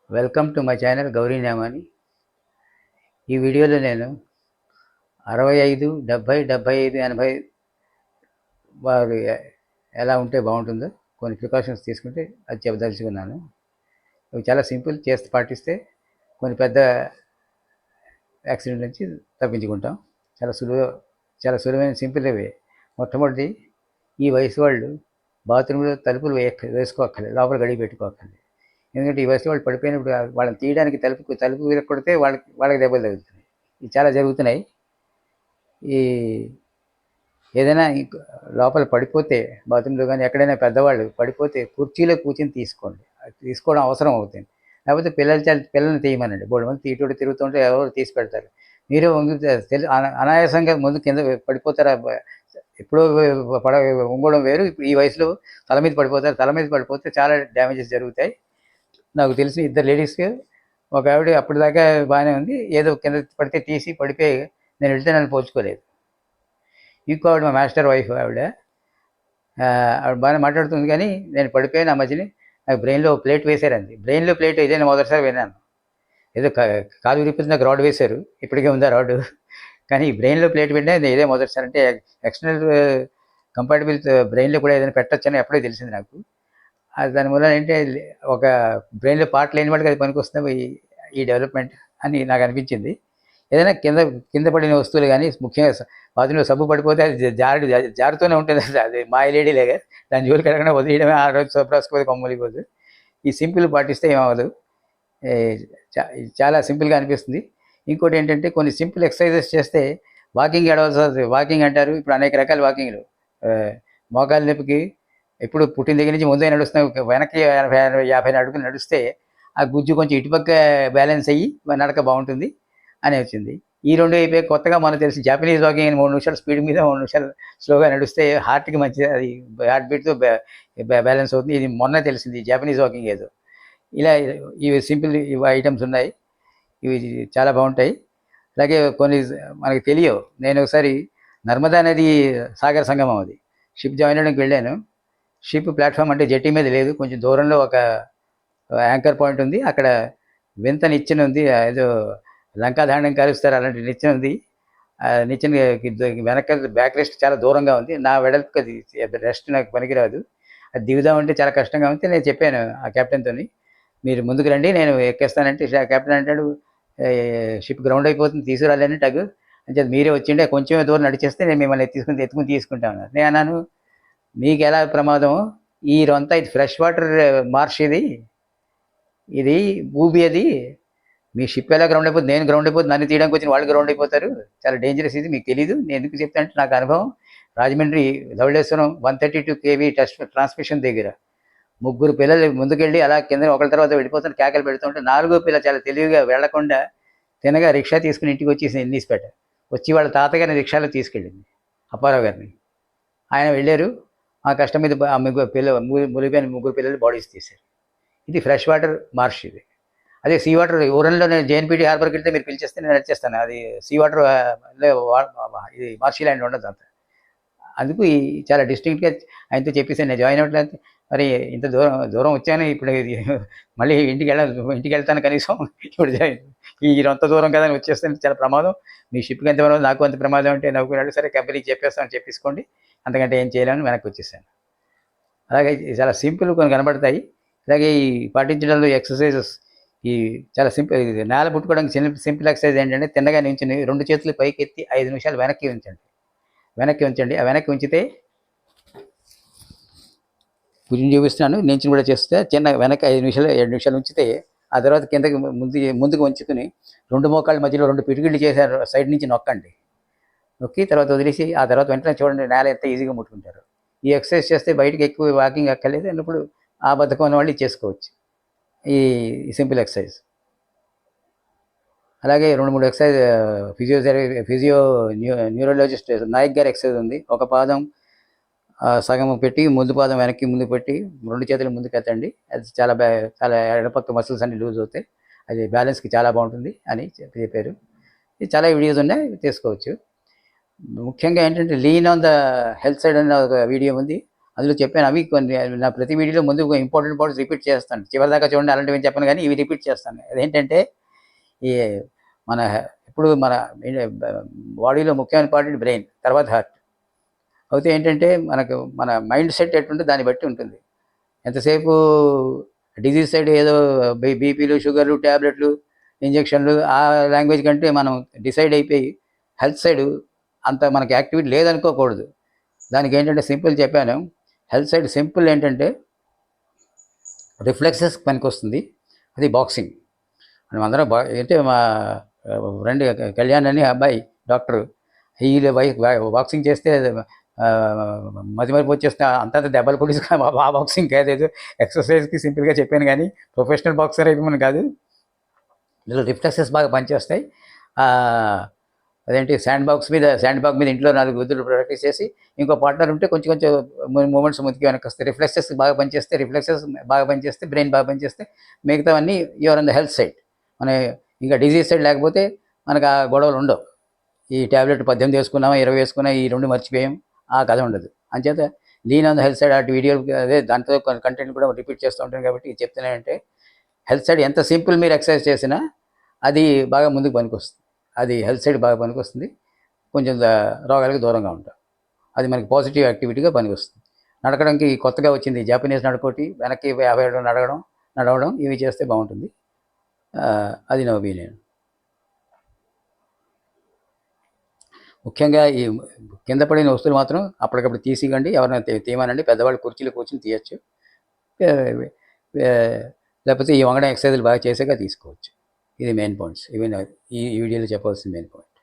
Welcome to my channel Gauri Nemani. ఈ వీడియోలో నేను 65, 70, 75, 80 వారు ఎలా ఉంటే బాగుంటుందో కొన్ని ప్రికాషన్స్ తీసుకుంటే అది చెప్పదలుచుకున్నాను. అవి చాలా సింపుల్, చేస్తే పాటిస్తే కొన్ని పెద్ద యాక్సిడెంట్ నుంచి తప్పించుకుంటాం. చాలా సులువైన సింపుల్ అవే. మొట్టమొదటి, ఈ వయసు వాళ్ళు బాత్రూంలో తలుపులు వేసుకోక్కర్లేదు, లోపల గడియ పెట్టుకోక్కర్లేదు. ఎందుకంటే ఈ వయసులో వాళ్ళు పడిపోయినప్పుడు వాళ్ళని తీయడానికి తలుపు విరగొడితే వాళ్ళకి దెబ్బలు తగులుతున్నాయి. ఇవి చాలా జరుగుతున్నాయి. ఈ ఏదైనా లోపల పడిపోతే బాత్రూంలో కానీ ఎక్కడైనా పెద్దవాళ్ళు పడిపోతే కుర్చీలో కూర్చొని తీసుకోండి. అది తీసుకోవడం అవసరం అవుతుంది. లేకపోతే పిల్లల్ని తీయమనండి. బోల్డ్ మంది ఇటు తిరుగుతుంటే ఎవరు తీసి పెడతారు. మీరే అనాయాసంగా ముందు కింద పడిపోతారా? ఎప్పుడో వంగడం వేరు. ఇప్పుడు ఈ వయసులో తల మీద పడిపోతారు. తల మీద పడిపోతే చాలా డ్యామేజెస్ జరుగుతాయి. నాకు తెలిసిన 2 లేడీస్కి, ఒక ఆవిడ అప్పటిదాకా బాగానే ఉంది, ఏదో కింద పడితే తీసి పడిపోయి నేను వెళ్తే నన్ను పోల్చుకోలేదు. ఇంకో ఆవిడ మా మాస్టర్ వైఫ్, ఆవిడ బాగానే మాట్లాడుతుంది, కానీ నేను పడిపోయాను ఆ మధ్యని, నాకు బ్రెయిన్లో ప్లేట్ వేశారండి. బ్రెయిన్లో ప్లేట్ ఇదే నేను మొదటిసారి విన్నాను. ఏదో కాలు విరిపోతుంది, నాకు రాడ్ వేశారు, ఇప్పటికే ఉంది ఆ రాడ్, కానీ బ్రెయిన్లో ప్లేట్ విన్నా ఇదే మొదటిసారి. అంటే ఎక్స్టర్నల్ కంపాటబుల్ బ్రెయిన్లో కూడా ఏదైనా పెట్టచ్చని ఎప్పుడో తెలిసింది నాకు. దాని వల్ల ఏంటంటే ఒక బ్రెయిన్లో పార్ట్ లేని వాటికి అది పనికొస్తుంది ఈ డెవలప్మెంట్ అని నాకు అనిపించింది. ఏదైనా కింద పడిన వస్తువులు కానీ, ముఖ్యంగా బాత్రూంలో సబ్బు పడిపోతే అది జారుతూనే ఉంటుంది. అది మాయ లేడీలేగా, దాని జోలికి ఎక్కడైనా వదిలేయడమే. ఆ రోజు సబ్బు రాసుకోతే కొమ్మలిపోదు. ఈ సింపుల్ పాటిస్తే ఏమవ్వదు. చాలా సింపుల్గా అనిపిస్తుంది. ఇంకోటి ఏంటంటే, కొన్ని సింపుల్ ఎక్సర్సైజెస్ చేస్తే వాకింగ్ అడవాల్సి వస్తుంది. వాకింగ్ అంటారు, ఇప్పుడు అనేక రకాల వాకింగ్లు. మోకాల నొప్పికి ఎప్పుడు పుట్టిన దగ్గర నుంచి ముందే నడుస్తున్నాం, వెనక్కి 50 అడుగులు నడిస్తే ఆ గుజ్జు కొంచెం ఇటుపక్క బ్యాలెన్స్ అయ్యి నడక బాగుంటుంది అని వచ్చింది. ఈ రెండు అయిపోయి కొత్తగా మనకు తెలిసి జాపనీస్ వాకింగ్ అని 3 నిమిషాలు స్పీడ్ మీద 3 నిమిషాలు స్లోగా నడిస్తే హార్ట్కి మంచిది. అది హార్ట్ బీట్తో బ్యాలెన్స్ అవుతుంది. ఇది మొన్న తెలిసింది, జాపనీస్ వాకింగ్ ఏదో. ఇలా ఇవి సింపుల్ ఐటమ్స్ ఉన్నాయి, ఇవి చాలా బాగుంటాయి. అలాగే కొన్ని మనకి తెలియవు. నేను ఒకసారి నర్మదా నది సాగర సంగమం, అది షిప్ జాయిన్ అవ్వడానికి వెళ్ళాను. షిప్ ప్లాట్ఫామ్ అంటే జెట్టి మీద లేదు, కొంచెం దూరంలో ఒక యాంకర్ పాయింట్ ఉంది. అక్కడ వింత నిచ్చెన ఉంది, ఏదో లంకాధాన్యం కాలుస్తారు అలాంటి నిచ్చెన ఉంది. నిచ్చెన వెనక బ్యాక్ రెస్ట్ చాలా దూరంగా ఉంది. నా వెడల్పుకి అది రెస్ట్ నాకు పనికిరాదు. అది దిగుదామంటే చాలా కష్టంగా ఉంది. నేను చెప్పాను ఆ కెప్టెన్తో, మీరు ముందుకు రండి నేను ఎక్కేస్తానంటే, కెప్టెన్ అంటాడు, షిప్ గ్రౌండ్ అయిపోతుంది తీసుకురాలేని టగ్ అంటే మీరే వచ్చిండే, కొంచెం దూరం నడిచేస్తే నేను మిమ్మల్ని ఎత్తుకుని తీసుకుంటాను. నేను అన్నాను, మీకు ఎలా ప్రమాదం, ఈ రొంత ఇది ఫ్రెష్ వాటర్ మార్ష్, ఇది భూమి, అది మీ షిప్ ఎలా గ్రౌండ్ అయిపోతుంది, నేను గ్రౌండ్ అయిపోతుంది, నన్ను తీయడానికి వచ్చిన వాళ్ళు గ్రౌండ్ అయిపోతారు, చాలా డేంజరస్, ఇది మీకు తెలీదు. నేను ఎందుకు చెప్తానంటే, నాకు అనుభవం. రాజమండ్రి ధవళేశ్వరం 132 kV ట్రాన్స్మిషన్ దగ్గర 3 పిల్లలు ముందుకెళ్ళి అలా కింద ఒకరి తర్వాత వెళ్ళిపోతున్న కేకలు పెడుతుంటే, 4వ పిల్ల చాలా తెలివిగా వెళ్లకుండా తినగా రిక్షా తీసుకుని ఇంటికి వచ్చేసి ఎన్నీసిపేట వచ్చి వాళ్ళ తాతగారిని రిక్షాలో తీసుకెళ్ళింది, అప్పారావు గారిని. ఆయన వెళ్ళారు. ఆ కష్టం మీద మునిగిపోయిన 3 పిల్లలు బాడీస్ తీశారు. ఇది ఫ్రెష్ వాటర్ మార్ష్. ఇది అదే సీ వాటర్. ఊరంలో నేను జేఎన్పీటీ హార్బర్కి వెళ్తే మీరు పిలిచేస్తే నేను నడిచేస్తాను. అది సీ వాటర్, ఇది మార్షీ ల్యాండ్ ఉండదు అంత. అందుకు చాలా డిస్టింక్ట్గా ఆయనతో చెప్పేసాను, నేను జాయిన్ అవ్వట్లేదు, మరి ఇంత దూరం వచ్చాను, ఇప్పుడు మళ్ళీ ఇంటికి వెళ్తాను కనీసం, ఇప్పుడు అంత దూరం కదా అని వచ్చేస్తే చాలా ప్రమాదం, మీ షిప్కి ఎంత ప్రమాదం, నాకు అంత ప్రమాదం అంటే నవ్వుకున్నాడు. సరే కంపెనీకి చెప్పేసుకోండి, అంతకంటే ఏం చేయాలని వెనక్కి వచ్చేసాను. అలాగే చాలా సింపుల్ కొన్ని కనబడతాయి. అలాగే ఈ పాటించడంలో ఎక్సర్సైజెస్ ఈ చాలా సింపుల్. నేల పుట్టుకోవడానికి సింపుల్ ఎక్సర్సైజ్ ఏంటంటే, తిన్నగా నించుని 2 చేతులు పైకి ఎత్తి 5 నిమిషాలు వెనక్కి ఉంచండి. ఆ వెనక్కి ఉంచితే, భుజం చూపిస్తున్నాను, నించుని కూడా చేస్తే, చిన్న వెనక్కి 5 నిమిషాలు 7 నిమిషాలు ఉంచితే, ఆ తర్వాత కిందకి ముందుకు ఉంచుకుని 2 మోకాళ్ళ మధ్యలో 2 పిడికిళ్ళు చేశారు, సైడ్ నుంచి నొక్కి తర్వాత వదిలేసి, ఆ తర్వాత వెంటనే చూడండి నేల ఎంత ఈజీగా ముట్టుకుంటారు. ఈ ఎక్సర్సైజ్ చేస్తే బయటకి ఎక్కువ వాకింగ్ అక్కర్లేదు. అన్నప్పుడు ఆ బద్ధకం ఉన్న వాళ్ళు చేసుకోవచ్చు ఈ సింపుల్ ఎక్సర్సైజ్. అలాగే 2-3 ఎక్సర్సైజ్ న్యూరోలజిస్ట్ నాయక్ గారి ఎక్సర్సైజ్ ఉంది. ఒక పాదం సగం పెట్టి, ముందు పాదం వెనక్కి ముందుకు పెట్టి 2 చేతులు ముందుకు ఎత్తండి. అది చాలా ఎడపక్క మసిల్స్ అన్ని లూజ్ అవుతాయి, అది బ్యాలెన్స్కి చాలా బాగుంటుంది అని చెప్పారు. ఇది చాలా వీడియోస్ ఉన్నాయి, తీసుకోవచ్చు. ముఖ్యంగా ఏంటంటే, lean on the health side అన్న ఒక వీడియో ఉంది, అందులో చెప్పాను. అవి కొన్ని నా ప్రతి వీడియోలో ముందు ఇంపార్టెంట్ పాయింట్స్ రిపీట్ చేస్తాను. చివరిదాకా చూడండి అలాంటివి ఏం చెప్పను గానీ, ఇవి రిపీట్ చేస్తాను. అదేంటంటే ఈ మన ఇప్పుడు మన బాడీలో ముఖ్యమైన పార్ట్ బ్రెయిన్, తర్వాత హార్ట్. అయితే ఏంటంటే మన మైండ్ సెట్ ఎట్టుంటే దాన్ని బట్టి ఉంటుంది. ఎంతసేపు డిజీజ్ సైడ్ ఏదో బీపీలు, షుగర్లు, ట్యాబ్లెట్లు, ఇంజెక్షన్లు ఆ లాంగ్వేజ్ కంటే మనం డిసైడ్ అయిపోయి హెల్త్ సైడ్ అంత మనకి యాక్టివిటీ లేదనుకోకూడదు. దానికి ఏంటంటే సింపుల్ చెప్పాను. హెల్త్ సైడ్ సింపుల్ ఏంటంటే రిఫ్లెక్సెస్ పనికొస్తుంది. అది బాక్సింగ్. మనం అందరం అంటే మా ఫ్రెండ్ కళ్యాణ్ అని అబ్బాయి డాక్టరు. వీళ్ళు బాక్సింగ్ చేస్తే మతిమరుపు వచ్చేస్తే అంతంత దెబ్బలు పొడిచి ఆ బాక్సింగ్ కాదు, ఎక్సర్సైజ్కి సింపుల్గా చెప్పాను కానీ ప్రొఫెషనల్ బాక్సర్ అయిపోమని కాదు. ఇందులో రిఫ్లెక్సెస్ బాగా పనిచేస్తాయి. అదేంటి శాండ్ బాగ్ మీద ఇంట్లో 4 గుద్దులు ప్రాక్టీస్ చేసి ఇంకో పార్ట్నర్ ఉంటే కొంచెం కొంచెం మూమెంట్స్ ముందుకు వెనక్కి వస్తాయి. రిఫ్లెక్సెస్ బాగా పనిచేస్తే బ్రెయిన్ బాగా పనిచేస్తే మిగతావన్నీ you are on the health side. మన ఇంకా డిజీజ్ సైడ్ లేకపోతే మనకు ఆ గొడవలు ఉండవు. ఈ ట్యాబ్లెట్ 18 వేసుకున్నామా, 20 వేసుకున్నా ఈ 2 మర్చిపోయాం, ఆ కథ ఉండదు. అంచేత lean on the health side అటు వీడియోలు అదే దాంతో కంటెంట్ కూడా రిపీట్ చేస్తూ ఉంటాను కాబట్టి చెప్తున్నానంటే హెల్త్ సైడ్ ఎంత సింపుల్ మీరు ఎక్సర్సైజ్ చేసినా అది బాగా ముందుకు పనికొస్తుంది. అది హెల్త్ సైడ్ బాగా పనికొస్తుంది. కొంచెం రోగాలకు దూరంగా ఉంటాం. అది మనకి పాజిటివ్ యాక్టివిటీగా పనికొస్తుంది. నడకడానికి కొత్తగా వచ్చింది జాపనీస్ నడకోటి, వెనక్కి 50 అడుగులు నడవడం ఇవి చేస్తే బాగుంటుంది. అది నా ఒపీనియన్. ముఖ్యంగా ఈ కింద పడిన వస్తువులు మాత్రం అప్పటికప్పుడు తీసివ్వండి. ఎవరైనా తీయమనండి. పెద్దవాళ్ళు కుర్చీలో కూర్చొని తీయచ్చు. లేకపోతే ఈ వంగడం ఎక్సర్సైజులు బాగా చేసాక తీసుకోవచ్చు. ఇది మెయిన్ పాయింట్స్. ఇవి ఈ వీడియోలో చెప్పవలసిన మెయిన్ పాయింట్.